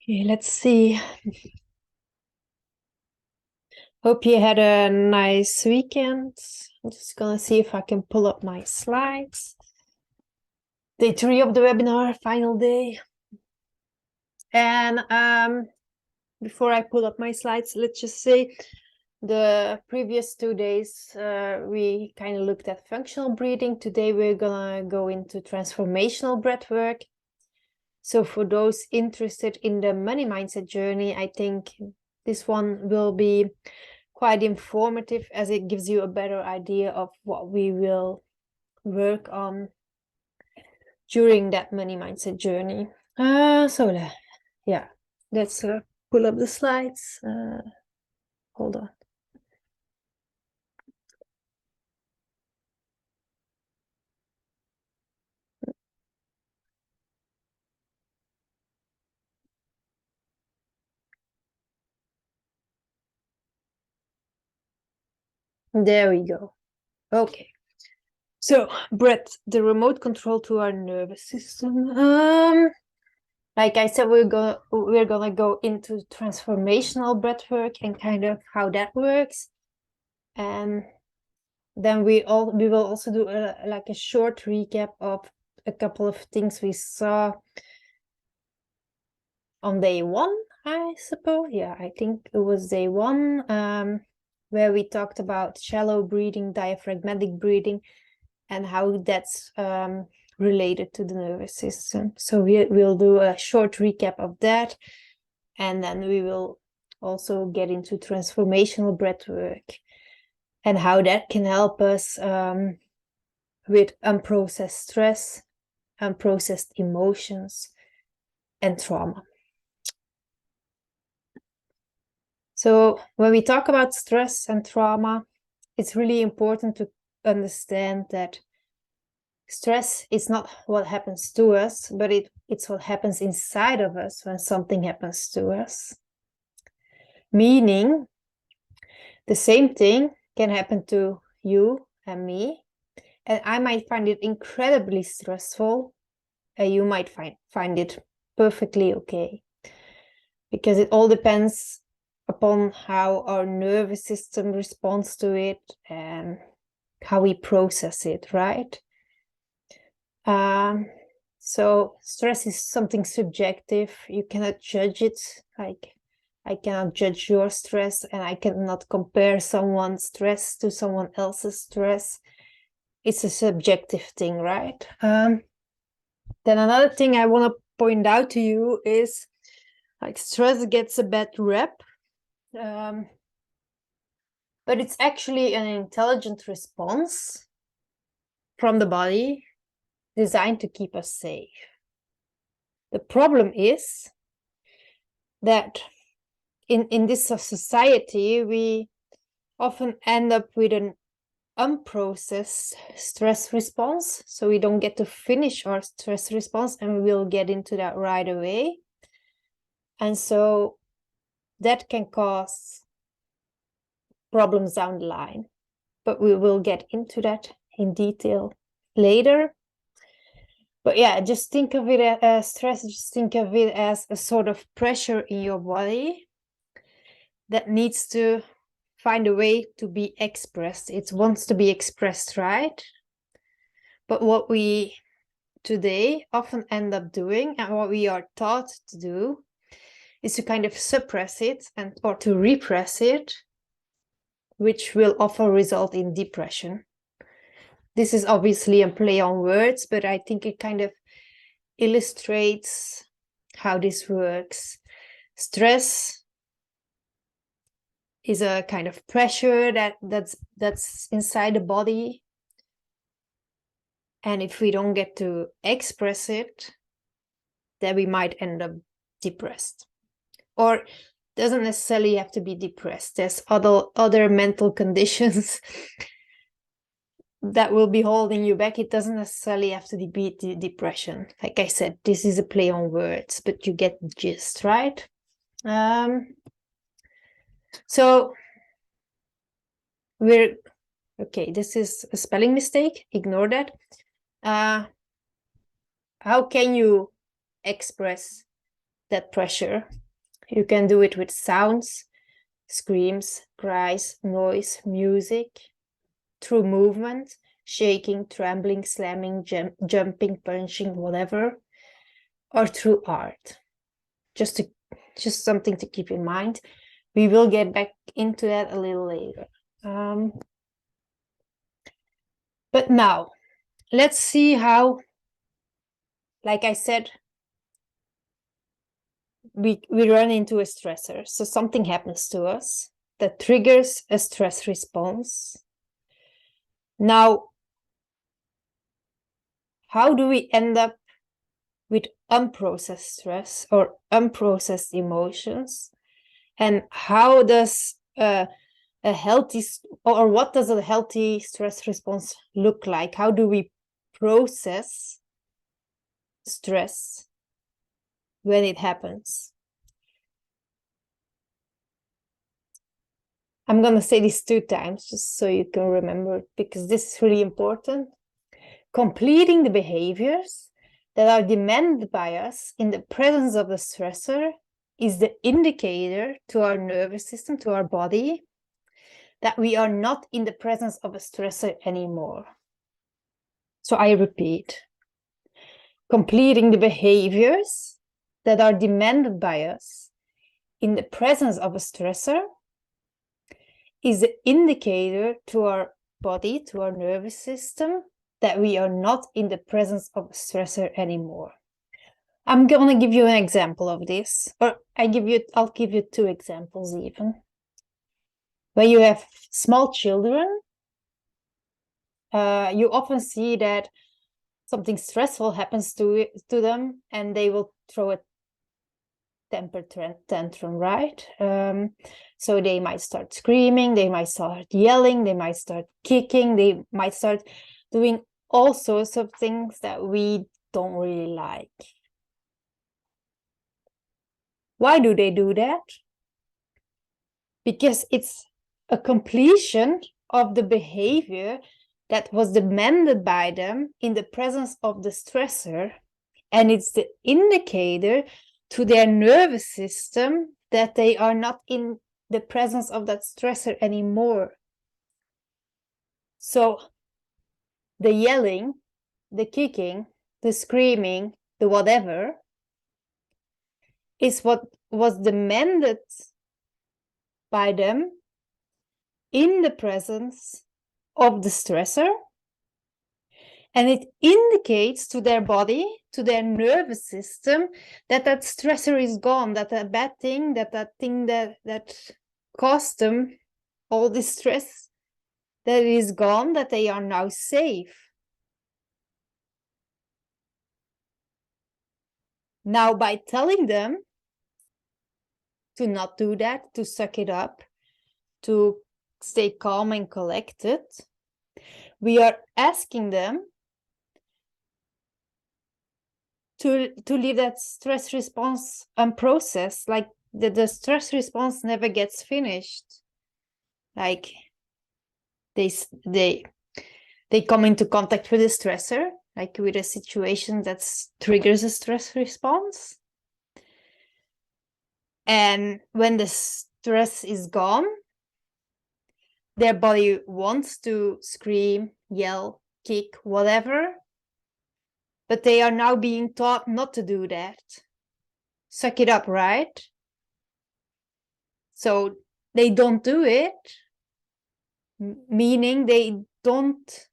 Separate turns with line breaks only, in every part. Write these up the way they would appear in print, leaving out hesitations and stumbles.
Okay, let's see. Hope you had a nice weekend. I'm just gonna see if I can pull up my slides. Day 3 of the webinar, final day. And before I pull up my slides, let's just say the previous 2 days we kind of looked at functional breathing. Today we're gonna go into transformational breath work. So for those interested in the money mindset journey, I think this one will be quite informative, as it gives you a better idea of what we will work on during that money mindset journey. Yeah, let's pull up the slides. Hold on. There we go. Okay. So breath, the remote control to our nervous system. Like I said, we're gonna go into transformational breath work and kind of how that works, and then we will also do like a short recap of a couple of things we saw on day 1, I suppose. Yeah, I think it was day 1, where we talked about shallow breathing, diaphragmatic breathing, and how that's related to the nervous system. So we'll do a short recap of that, and then we will also get into transformational breath work and how that can help us with unprocessed stress, unprocessed emotions, and trauma. So when we talk about stress and trauma, it's really important to understand that stress is not what happens to us, but it's what happens inside of us when something happens to us. Meaning, the same thing can happen to you and me, and I might find it incredibly stressful, and you might find it perfectly okay. Because it all depends upon how our nervous system responds to it and how we process it, right? So stress is something subjective. You cannot judge it. Like, I cannot judge your stress, and I cannot compare someone's stress to someone else's stress. It's a subjective thing, right? Then another thing I want to point out to you is, like, stress gets a bad rep, but it's actually an intelligent response from the body designed to keep us safe. The problem is that in this society, we often end up with an unprocessed stress response. So we don't get to finish our stress response, and we'll get into that right away. And so that can cause problems down the line. But we will get into that in detail later. But yeah, just think of it as stress, just think of it as a sort of pressure in your body that needs to find a way to be expressed. It wants to be expressed, right? But what we today often end up doing, and what we are taught to do, is to kind of suppress it or to repress it, which will often result in depression. This is obviously a play on words, but I think it kind of illustrates how this works. Stress is a kind of pressure that's inside the body, and if we don't get to express it, then we might end up depressed. Or doesn't necessarily have to be depressed. There's other mental conditions that will be holding you back. It doesn't necessarily have to be depression. Like I said, this is a play on words, but you get the gist, right? So we're okay. This is a spelling mistake. Ignore that. How can you express that pressure. You can do it with sounds, screams, cries, noise, music, through movement, shaking, trembling, slamming, jumping, punching, whatever, or through art. Just something to keep in mind. We will get back into that a little later. But now, let's see how, like I said, we run into a stressor. So something happens to us that triggers a stress response. Now, how do we end up with unprocessed stress or unprocessed emotions? And how does a healthy, or what does a healthy stress response look like? How do we process stress when it happens? I'm going to say this 2 times just so you can remember it, because this is really important. Completing the behaviors that are demanded by us in the presence of the stressor is the indicator to our nervous system, to our body, that we are not in the presence of a stressor anymore. So I repeat, completing the behaviors that are demanded by us in the presence of a stressor is the indicator to our body, to our nervous system, that we are not in the presence of a stressor anymore. I'm going to give you an example of this, or I'll give you 2 examples even. When you have small children, you often see that something stressful happens to them and they will throw a temper tantrum, right? So they might start screaming, they might start yelling, they might start kicking, they might start doing all sorts of things that we don't really like. Why do they do that? Because it's a completion of the behavior that was demanded by them in the presence of the stressor, and it's the indicator to their nervous system that they are not in the presence of that stressor anymore. So the yelling, the kicking, the screaming, the whatever is what was demanded by them in the presence of the stressor, and it indicates to their body, to their nervous system, that that stressor is gone, that that bad thing, that thing that caused them all this stress, that it is gone, that they are now safe. Now, by telling them to not do that, to suck it up, to stay calm and collected, we are asking them to leave that stress response unprocessed, like the stress response never gets finished. Like they come into contact with a stressor, like with a situation that triggers a stress response. And when the stress is gone, their body wants to scream, yell, kick, whatever, but they are now being taught not to do that. Suck it up, right? So they don't do it, meaning they don't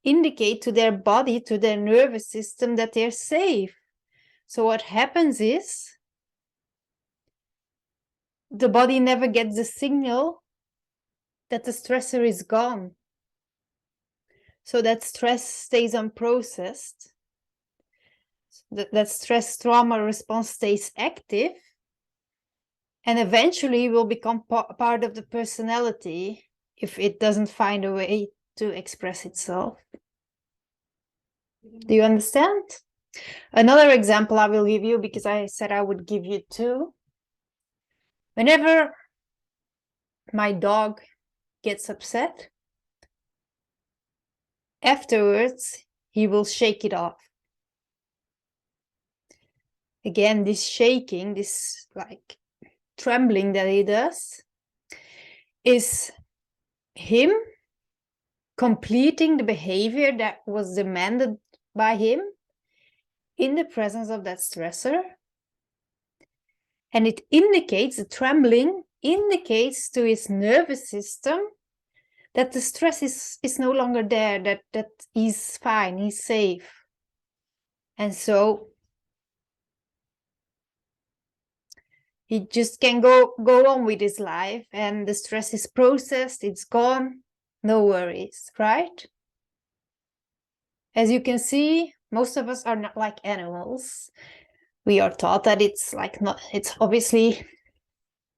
indicate to their body, to their nervous system, that they're safe. So what happens is the body never gets the signal that the stressor is gone. So that stress stays unprocessed. That stress trauma response stays active, and eventually will become part of the personality if it doesn't find a way to express itself. Do you understand? Another example I will give you, because I said I would give you 2. Whenever my dog gets upset, afterwards he will shake it off. again, this shaking, this like trembling that he does, is him completing the behavior that was demanded by him in the presence of that stressor. And it indicates, the trembling indicates to his nervous system that the stress is no longer there, that he's fine, he's safe. And so he just can go on with his life, and the stress is processed, it's gone, no worries, right? As you can see, most of us are not like animals. We are taught that it's like not, it's obviously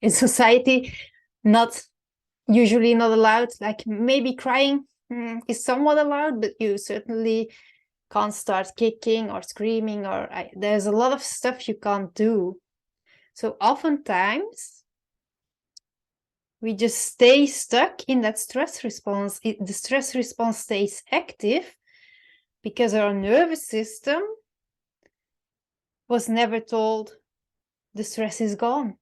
in society not usually not allowed. Like maybe crying is somewhat allowed, but you certainly can't start kicking or screaming, or there's a lot of stuff you can't do. So oftentimes we just stay stuck in that stress response. The stress response stays active because our nervous system was never told the stress is gone.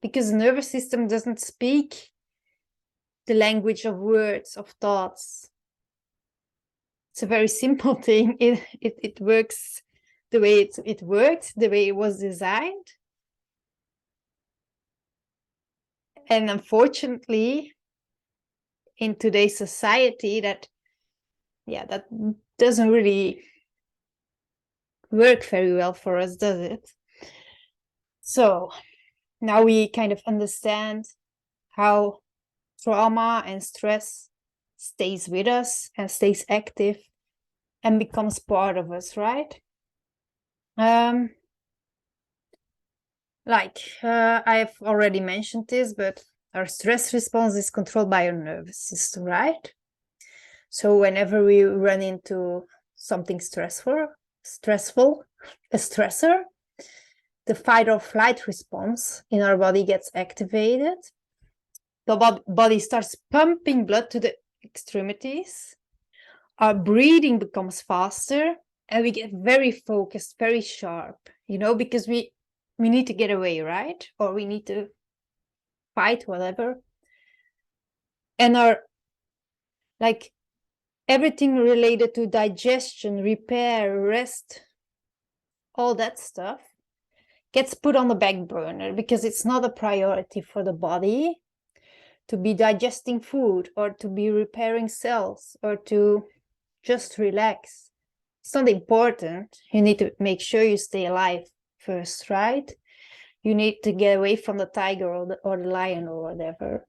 Because the nervous system doesn't speak the language of words, of thoughts. It's a very simple thing. It works the way it worked, the way it was designed. And unfortunately, in today's society, that doesn't really work very well for us, does it? So now we kind of understand how trauma and stress stays with us and stays active and becomes part of us, right? I've already mentioned this, but our stress response is controlled by our nervous system, right? So whenever we run into something stressful, a stressor, the fight or flight response in our body gets activated. The body starts pumping blood to the extremities. Our breathing becomes faster, and we get very focused, very sharp, because we need to get away, right? Or we need to fight, whatever. And our, everything related to digestion, repair, rest, all that stuff gets put on the back burner because it's not a priority for the body to be digesting food or to be repairing cells or to just relax. It's not important. You need to make sure you stay alive first, right? You need to get away from the tiger or the lion or whatever.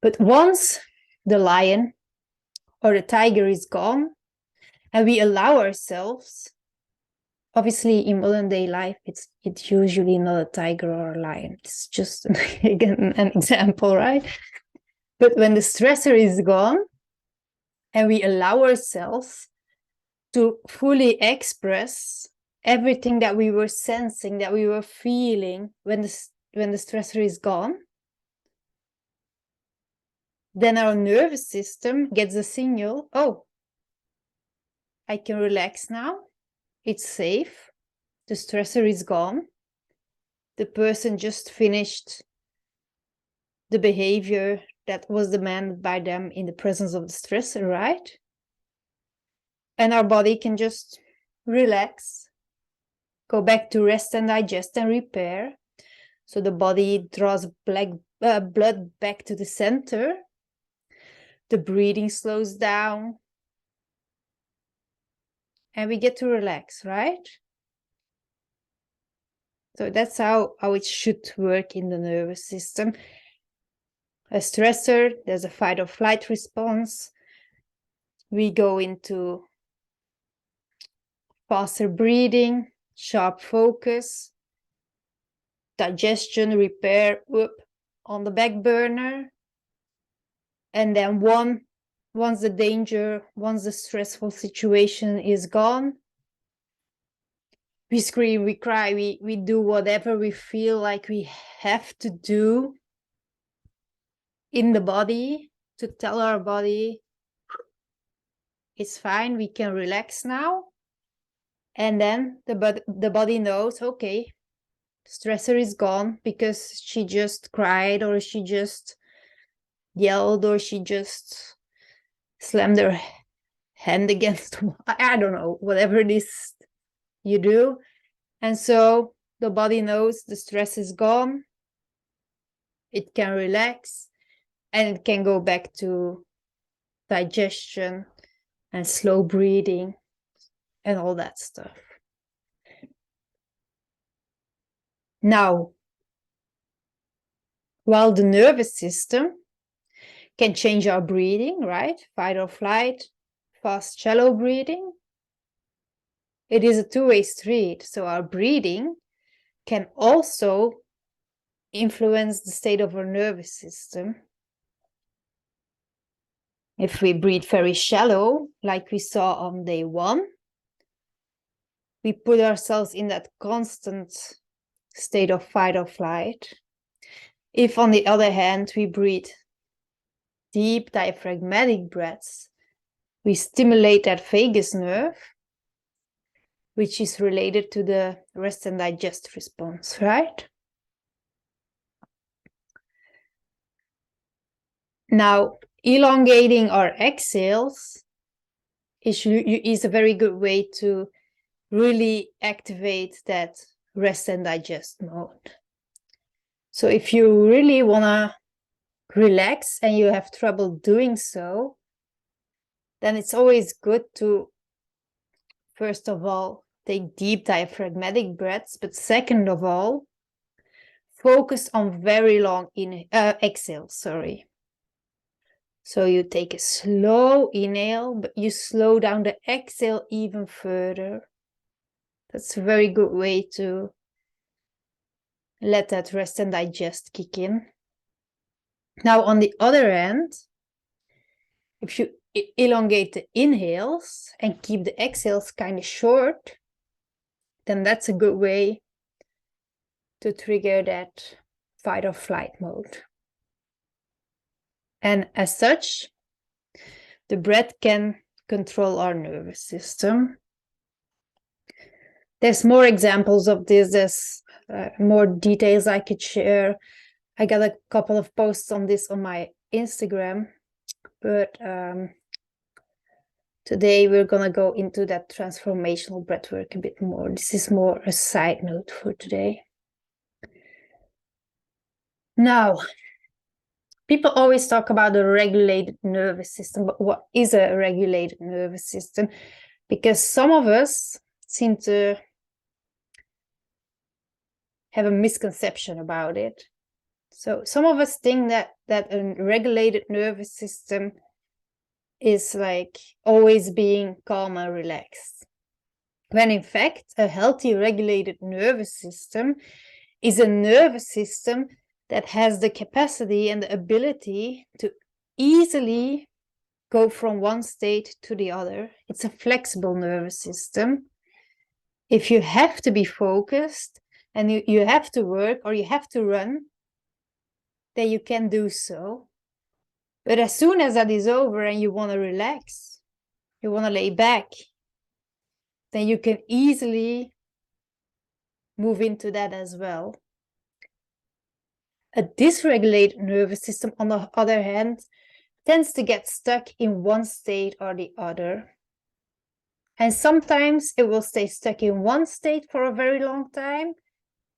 But once the lion or the tiger is gone, and we allow ourselves, obviously in modern day life, it's usually not a tiger or a lion. It's just again an example, right? But when the stressor is gone, and we allow ourselves to fully express everything that we were sensing, that we were feeling when the stressor is gone, then our nervous system gets a signal, oh, I can relax now, it's safe, the stressor is gone, the person just finished the behavior that was demanded by them in the presence of the stressor, right? And our body can just relax, go back to rest and digest and repair. So the body draws blood back to the center. The breathing slows down. And we get to relax, right? So that's how it should work in the nervous system. A stressor, there's a fight or flight response. We go into faster breathing, sharp focus, digestion, repair, on the back burner. And then once the stressful situation is gone, we scream, we cry, we do whatever we feel like we have to do in the body to tell our body it's fine, we can relax now. And then the body knows, okay, stressor is gone because she just cried, or she just yelled, or she just slammed her hand against the wall. I don't know, whatever it is you do. And so the body knows the stress is gone. It can relax, and it can go back to digestion and slow breathing and all that stuff. Now, while the nervous system can change our breathing, right? Fight or flight, fast, shallow breathing. It is a two-way street. So our breathing can also influence the state of our nervous system. If we breathe very shallow, like we saw on day 1, we put ourselves in that constant state of fight or flight. If, on the other hand, we breathe deep diaphragmatic breaths, we stimulate that vagus nerve, which is related to the rest and digest response, right? Now, elongating our exhales is a very good way to really activate that rest and digest mode. So if you really want to relax and you have trouble doing so, then it's always good to, first of all, take deep diaphragmatic breaths, but second of all, focus on very long exhales, sorry. So you take a slow inhale, but you slow down the exhale even further. That's a very good way to let that rest and digest kick in. Now, on the other hand, if you elongate the inhales and keep the exhales kind of short, then that's a good way to trigger that fight or flight mode. And as such, the breath can control our nervous system. There's more examples of this. There's more details I could share. I got a couple of posts on this on my Instagram, but today we're gonna go into that transformational breathwork a bit more. This is more a side note for today. Now, people always talk about the regulated nervous system, but what is a regulated nervous system? Because some of us seem to have a misconception about it. So some of us think that a regulated nervous system is like always being calm and relaxed, when in fact a healthy regulated nervous system is a nervous system that has the capacity and the ability to easily go from one state to the other. It's a flexible nervous system. If you have to be focused and you have to work or you have to run, then you can do so. But as soon as that is over and you want to relax, you want to lay back, then you can easily move into that as well. A dysregulated nervous system, on the other hand, tends to get stuck in one state or the other. And sometimes it will stay stuck in one state for a very long time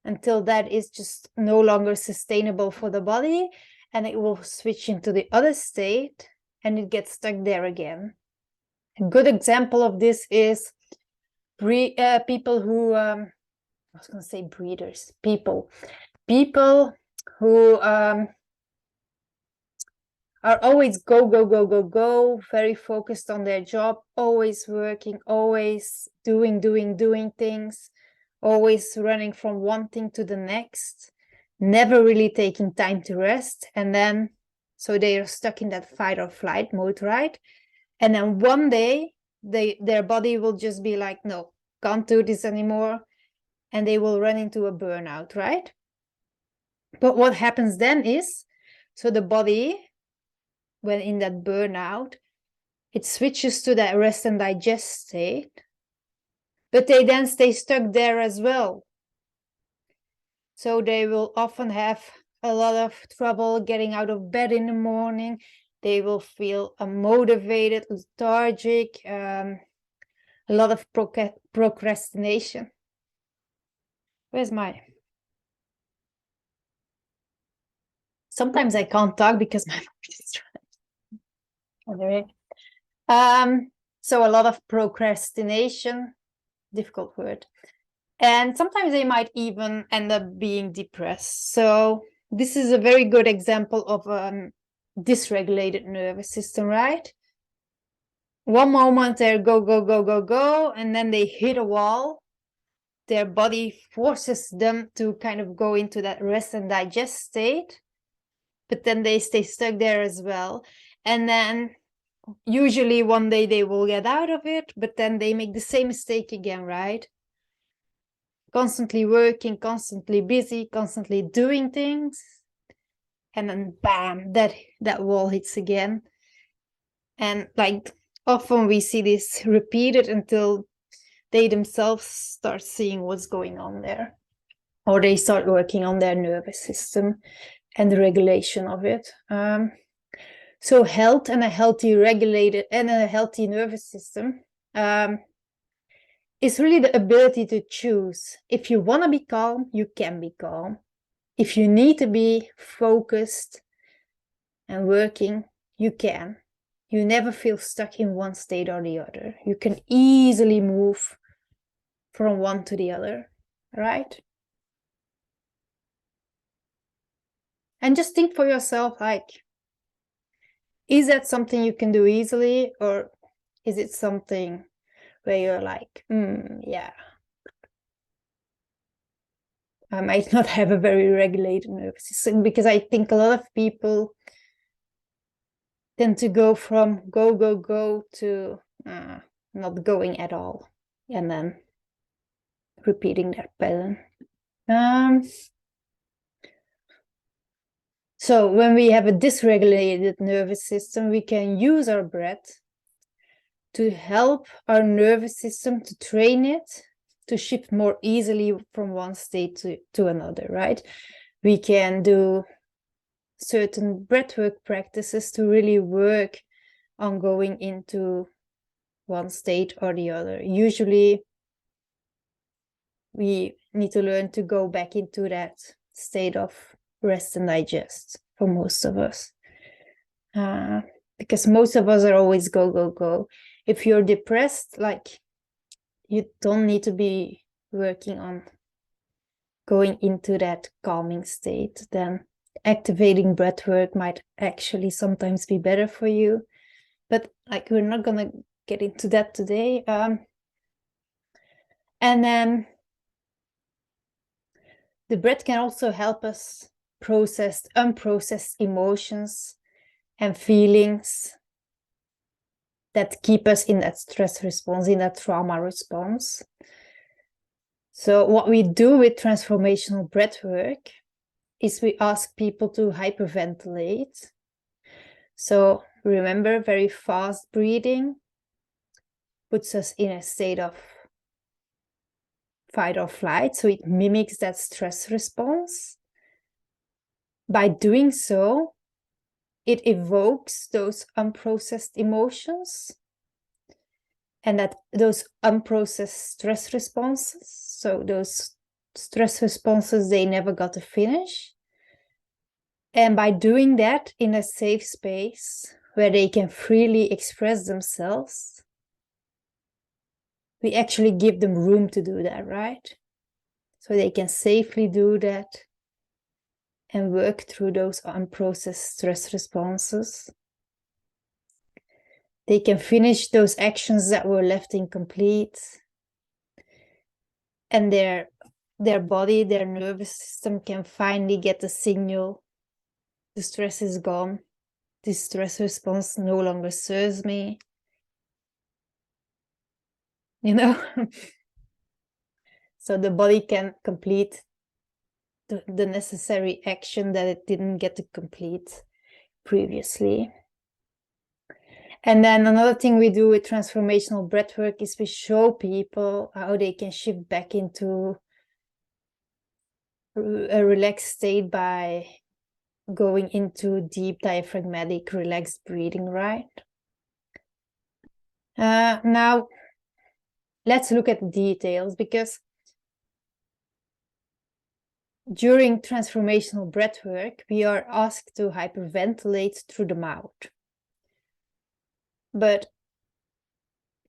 until that is just no longer sustainable for the body, and it will switch into the other state and it gets stuck there again. A good example of this is people who, I was going to say breeders, people who are always go, very focused on their job, always working, always doing things, always running from one thing to the next, never really taking time to rest. And then, so they are stuck in that fight or flight mode, right? And then one day, their body will just be like, no, can't do this anymore. And they will run into a burnout, right? But what happens then is, so the body, when in that burnout, it switches to that rest and digest state. but they then stay stuck there as well. So they will often have a lot of trouble getting out of bed in the morning. They will feel unmotivated, lethargic, a lot of procrastination. Where's my... Sometimes I can't talk because my mouth is dry. Anyway, so a lot of procrastination, difficult word. And sometimes they might even end up being depressed. So this is a very good example of a dysregulated nervous system, right? One moment they're go, go, go, go, go, and then they hit a wall. Their body forces them to kind of go into that rest and digest state, but then they stay stuck there as well. And then usually one day they will get out of it, but then they make the same mistake again, right? Constantly working, constantly busy, constantly doing things, and then bam, that wall hits again. And like often we see this repeated until they themselves start seeing what's going on there, or they start working on their nervous system and the regulation of it. So health and a healthy regulated and a healthy nervous system is really the ability to choose. If you want to be calm, you can be calm. If you need to be focused and working, you can. You never feel stuck in one state or the other. You can easily move from one to the other, right? And just think for yourself, like, is that something you can do easily, or is it something where you're like, yeah, I might not have a very regulated nervous system? Because I think a lot of people tend to go from go, go, go to not going at all, and then repeating that pattern. So when we have a dysregulated nervous system, we can use our breath to help our nervous system, to train it to shift more easily from one state to another, right? We can do certain breathwork practices to really work on going into one state or the other. Usually we need to learn to go back into that state of rest and digest for most of us, because most of us are always go, go, go. If you're depressed, like, you don't need to be working on going into that calming state. Then activating breath work might actually sometimes be better for you, but like, we're not gonna get into that today. And then the breath can also help us process unprocessed emotions and feelings that keep us in that stress response, in that trauma response. So what we do with transformational breath work is we ask people to hyperventilate. So remember, very fast breathing puts us in a state of fight or flight, so it mimics that stress response. By doing so, it evokes those unprocessed emotions, and that those unprocessed stress responses, so those stress responses they never got to finish. And by doing that in a safe space where they can freely express themselves, we actually give them room to do that, right? So they can safely do that and work through those unprocessed stress responses. They can finish those actions that were left incomplete. And their body, their nervous system can finally get the signal: the stress is gone. This stress response no longer serves me. So the body can complete the necessary action that it didn't get to complete previously. And then another thing we do with transformational breathwork is we show people how they can shift back into a relaxed state by going into deep diaphragmatic relaxed breathing, right? Now, let's look at the details, because during transformational breathwork, we are asked to hyperventilate through the mouth. But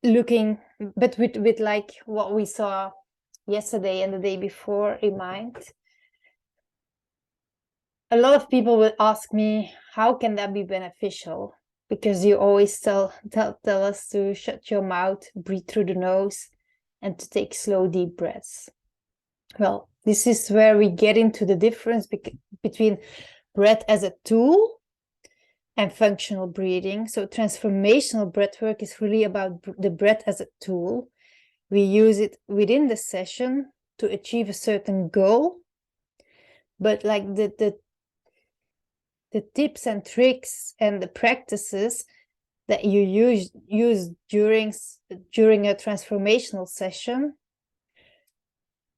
with like what we saw yesterday and the day before in mind, a lot of people will ask me, how can that be beneficial? Because you always tell us to shut your mouth, breathe through the nose, and to take slow, deep breaths. Well, this is where we get into the difference between breath as a tool and functional breathing. So transformational breathwork is really about the breath as a tool. We use it within the session to achieve a certain goal, but like the tips and tricks and the practices that you use during a transformational session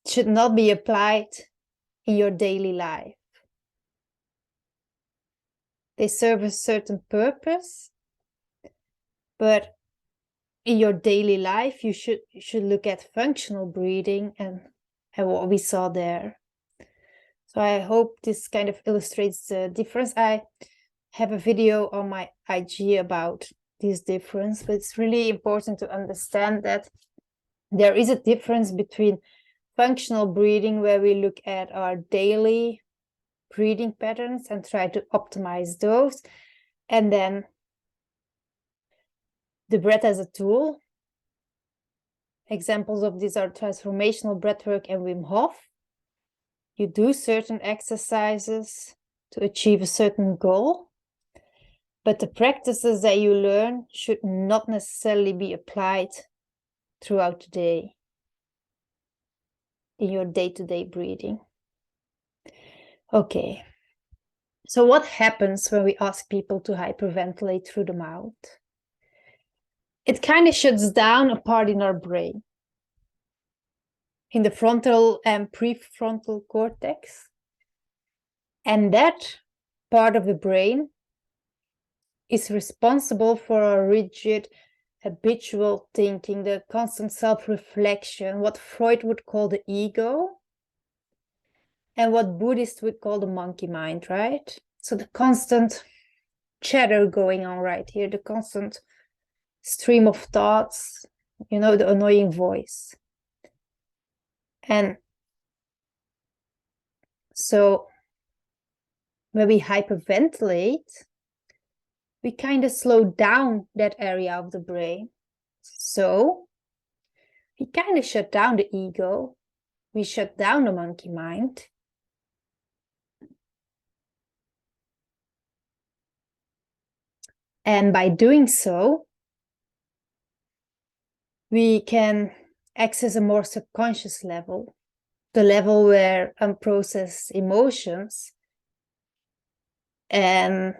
should not be applied in your daily life. They serve a certain purpose, but in your daily life, you should look at functional breathing and what we saw there. So I hope this kind of illustrates the difference. I have a video on my IG about this difference, but it's really important to understand that there is a difference between functional breathing, where we look at our daily breathing patterns and try to optimize those, and then the breath as a tool. Examples of these are transformational breathwork and Wim Hof. You do certain exercises to achieve a certain goal, but the practices that you learn should not necessarily be applied throughout the day in your day-to-day breathing. Okay, so what happens when we ask people to hyperventilate through the mouth? It kind of shuts down a part in our brain, in the frontal and prefrontal cortex. And that part of the brain is responsible for our rigid, habitual thinking, the constant self-reflection, what Freud would call the ego, and what Buddhists would call the monkey mind, right? So the constant chatter going on right here, the constant stream of thoughts, you know, the annoying voice. And so when we hyperventilate, we kind of slow down that area of the brain. So we kind of shut down the ego, we shut down the monkey mind. And by doing so, we can access a more subconscious level, the level where unprocessed emotions and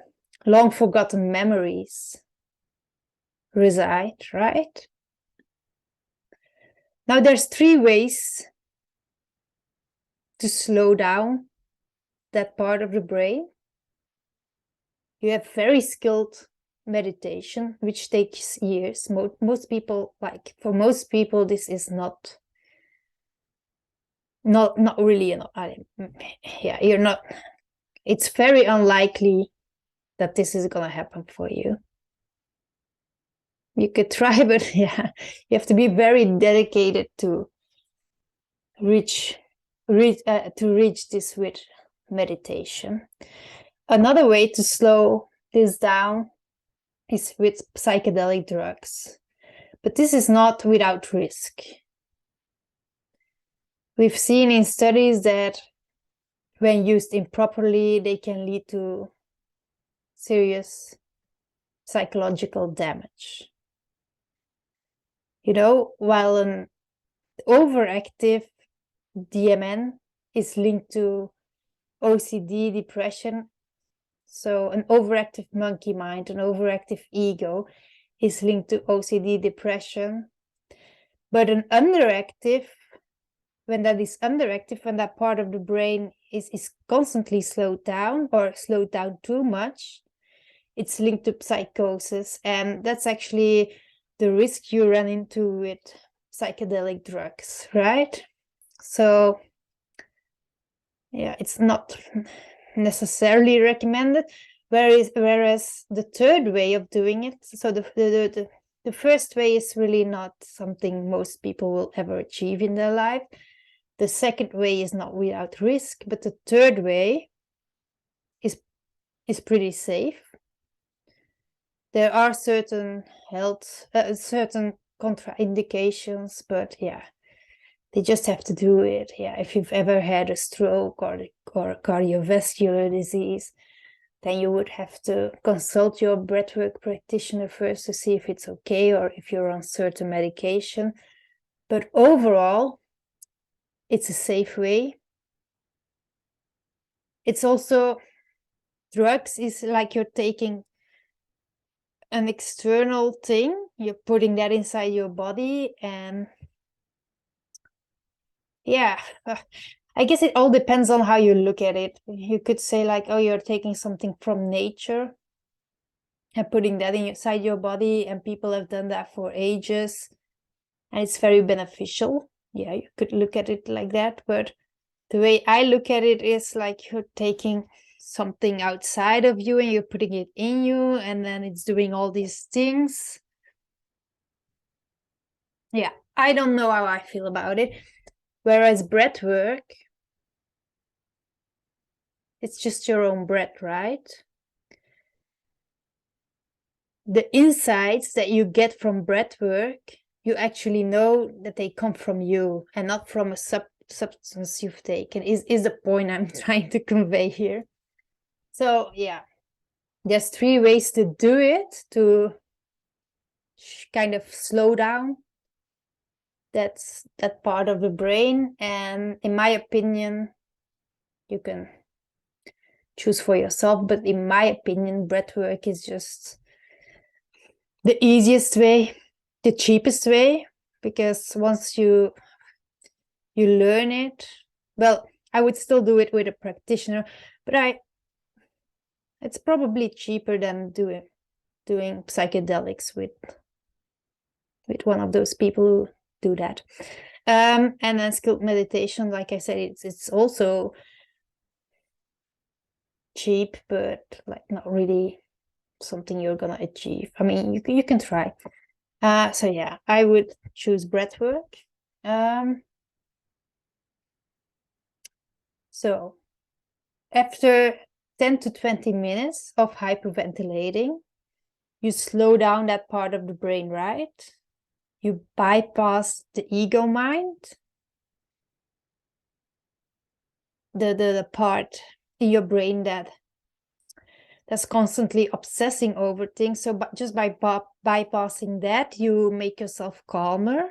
long forgotten memories reside, right? Now there's 3 ways to slow down that part of the brain. You have very skilled meditation, which takes years. Most people, like for most people, this is not really yeah, you're not, it's very unlikely that this is gonna happen for you. You could try, but yeah, you have to be very dedicated to reach this with meditation. Another way to slow this down is with psychedelic drugs, but this is not without risk. We've seen in studies that when used improperly, they can lead to serious psychological damage. You know, while an overactive DMN is linked to OCD, depression, so an overactive monkey mind, an overactive ego, is linked to OCD, depression. But an underactive, when that part of the brain is constantly slowed down or slowed down too much, it's linked to psychosis. And that's actually the risk you run into with psychedelic drugs, right? So yeah, it's not necessarily recommended. Whereas the third way of doing it, so the first way is really not something most people will ever achieve in their life. The second way is not without risk, but the third way is pretty safe. There are certain certain contraindications, but yeah, they just have to do it. Yeah, if you've ever had a stroke or cardiovascular disease, then you would have to consult your breathwork practitioner first to see if it's okay or if you're on certain medication. But overall, it's a safe way. It's also, drugs is like you're taking an external thing, you're putting that inside your body, and yeah, I guess it all depends on how you look at it. You could say like, oh, you're taking something from nature and putting that inside your body, and people have done that for ages, and it's very beneficial. Yeah, you could look at it like that, but the way I look at it is like you're taking something outside of you and you're putting it in you, and then it's doing all these things. Yeah, I don't know how I feel about it. Whereas breath work, it's just your own breath, right? The insights that you get from breath work, you actually know that they come from you and not from a substance you've taken, is the point I'm trying to convey here. So yeah, there's 3 ways to do it, to kind of slow down that part of the brain. And in my opinion, you can choose for yourself, but in my opinion, breathwork is just the easiest way, the cheapest way, because once you learn it, well, I would still do it with a practitioner, but it's probably cheaper than doing psychedelics with one of those people who do that. And then skilled meditation, like I said, it's also cheap, but like not really something you're gonna achieve. I mean, you can try. So yeah, I would choose breathwork. So after 10 to 20 minutes of hyperventilating, you slow down that part of the brain, right? You bypass the ego mind, the part in your brain that's constantly obsessing over things. So just by bypassing that, you make yourself calmer.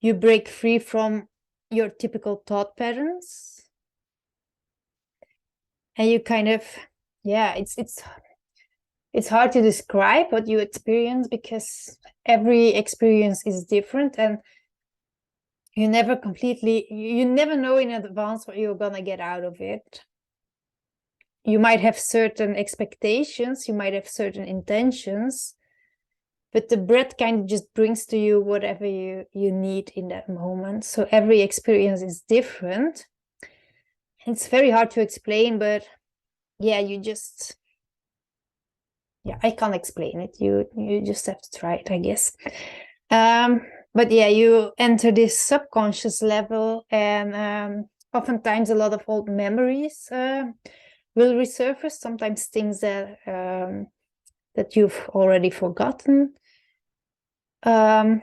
You break free from your typical thought patterns. And you kind of, yeah, it's hard to describe what you experience because every experience is different, and you never know in advance what you're gonna get out of it. You might have certain expectations, you might have certain intentions, but the breath kind of just brings to you whatever you need in that moment. So every experience is different. It's very hard to explain, but yeah, I can't explain it. You just have to try it, I guess. But yeah, you enter this subconscious level, and oftentimes a lot of old memories will resurface. Sometimes things that you've already forgotten, and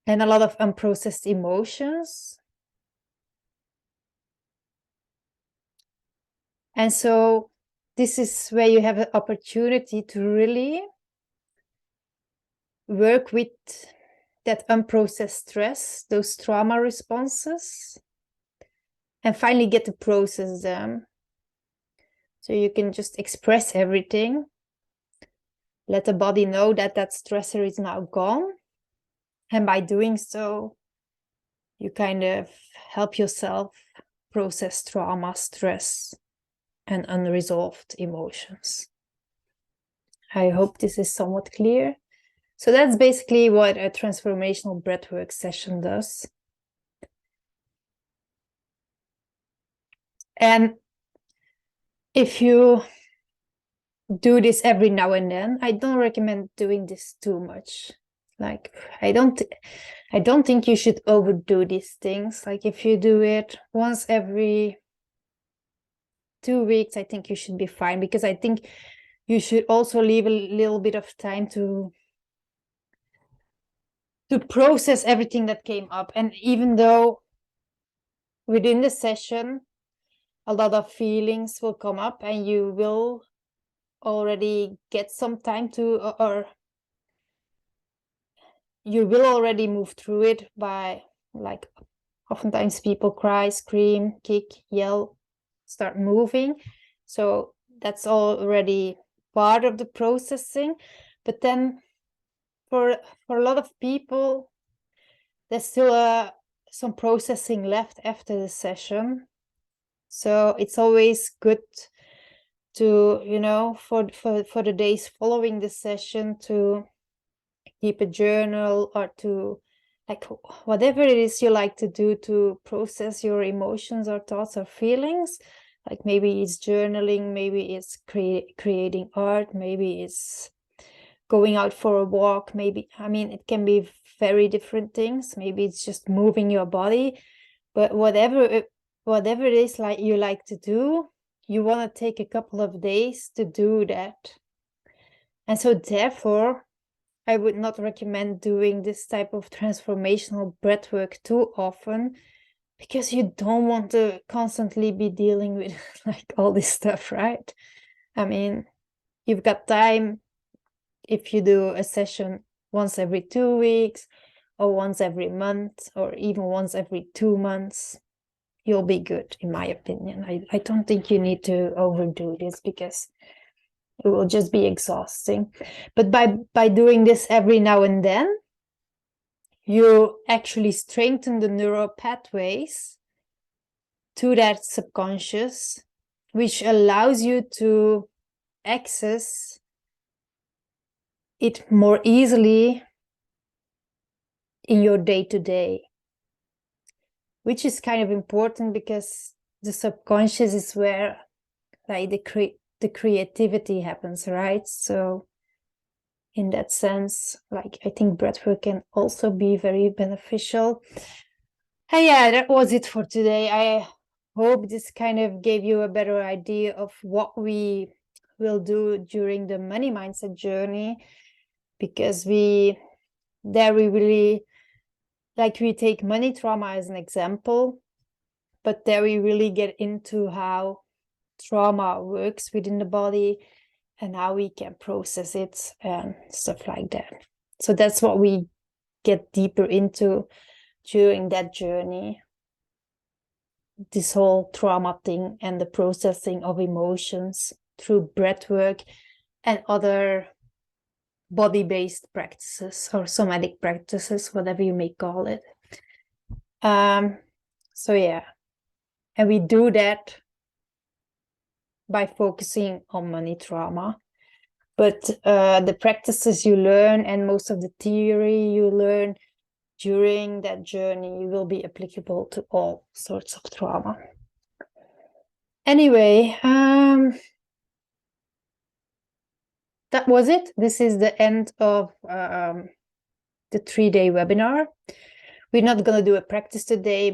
a lot of unprocessed emotions. And so this is where you have an opportunity to really work with that unprocessed stress, those trauma responses, and finally get to process them. So you can just express everything. let the body know that that stressor is now gone. And by doing so, you kind of help yourself process trauma, stress, and unresolved emotions. I hope this is somewhat clear. So that's basically what a transformational breathwork session does. And if you do this every now and then, I don't recommend doing this too much. Like, I don't think you should overdo these things. Like, if you do it once every 2 weeks, I think you should be fine, because I think you should also leave a little bit of time to process everything that came up. And even though within the session a lot of feelings will come up and you will already get some time to, or you will already move through it by, like, oftentimes people cry, scream, kick, yell, start moving. So that's already part of the processing. But then for a lot of people, there's still some processing left after the session. So it's always good to, you know, for the days following the session, to keep a journal, or to, like, whatever it is you like to do to process your emotions or thoughts or feelings. Like, maybe it's journaling, maybe it's creating art, maybe it's going out for a walk, maybe, I mean, it can be very different things. Maybe it's just moving your body, but whatever it is like you like to do, you want to take a couple of days to do that. And so therefore, I would not recommend doing this type of transformational breathwork too often, because you don't want to constantly be dealing with like all this stuff, right? I mean, you've got time. If you do a session once every 2 weeks, or once every month, or even once every 2 months, you'll be good, in my opinion. I don't think you need to overdo this, because it will just be exhausting. But by doing this every now and then, you actually strengthen the neural pathways to that subconscious, which allows you to access it more easily in your day-to-day, which is kind of important, because the subconscious is where, like, the creativity happens, right? So in that sense, like, I think breathwork can also be very beneficial. And yeah, that was it for today. I hope this kind of gave you a better idea of what we will do during the money mindset journey, because we really, like, we take money trauma as an example, but there we really get into how trauma works within the body and how we can process it and stuff like that. So that's what we get deeper into during that journey, this whole trauma thing and the processing of emotions through breathwork and other body-based practices or somatic practices, whatever you may call it. So yeah, and we do that by focusing on money trauma. But the practices you learn and most of the theory you learn during that journey will be applicable to all sorts of trauma. Anyway, that was it. This is the end of the 3-day webinar. We're not going to do a practice today